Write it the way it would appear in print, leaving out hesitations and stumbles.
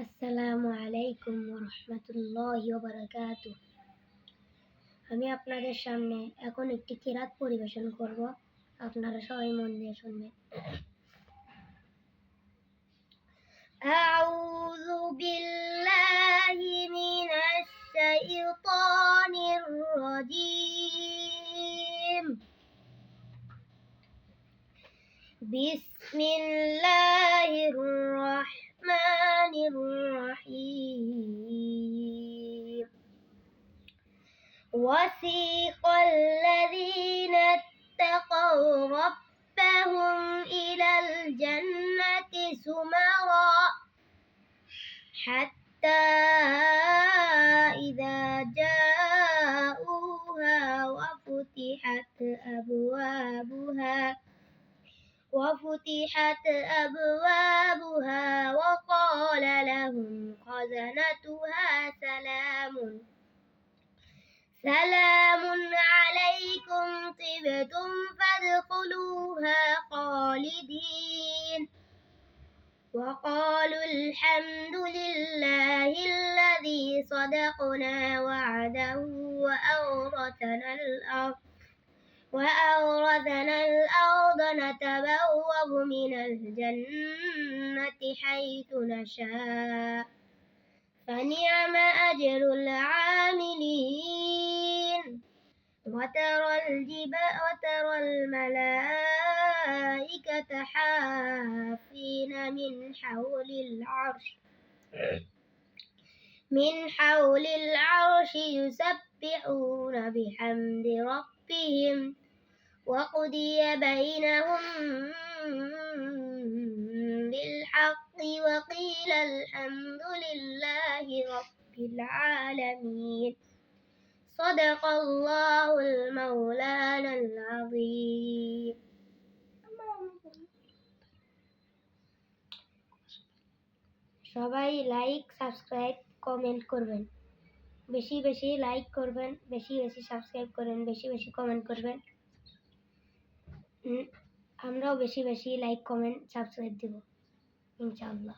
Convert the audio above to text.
আসসালামু আলাইকুম ওয়া বারাকাতুহু। আমি আপনাদের সামনে এখন একটি কিরাত পরিবেশন করব। আপনারা সবাই মন দিয়ে শুনবেন। আউযু বিল্লাহি মিনাশ শাইতানির রাজীম। বিসমিল্লাহির রাহমানির রাহিম। وسيق الذين اتقوا ربهم إلى الجنة زمرا حتى إذا جاءوها وفتحت أبوابها وقال لهم خزنتها سلام عليكم طبتم فادخلوها خالدين وقالوا الحمد لله الذي صدقنا وعده وأورثنا الأرض نتبوأ من الجنة حيث نشاء فنعم أجر العاملين. وترى الملائكة حافين من حول العرش يسبحون بحمد ربهم وقضي بينهم بالحق وقيل الحمد لله رب العالمين. صدق الله المولانا العظيم. সবাই লাইক, সাবস্ক্রাইব, কমেন্ট করবেন। বেশি বেশি লাইক করবেন, বেশি বেশি সাবস্ক্রাইব করবেন, বেশি বেশি কমেন্ট করবেন। আমরাও বেশি বেশি লাইক, কমেন্ট, সাবস্ক্রাইব দেব ইনশাআল্লাহ।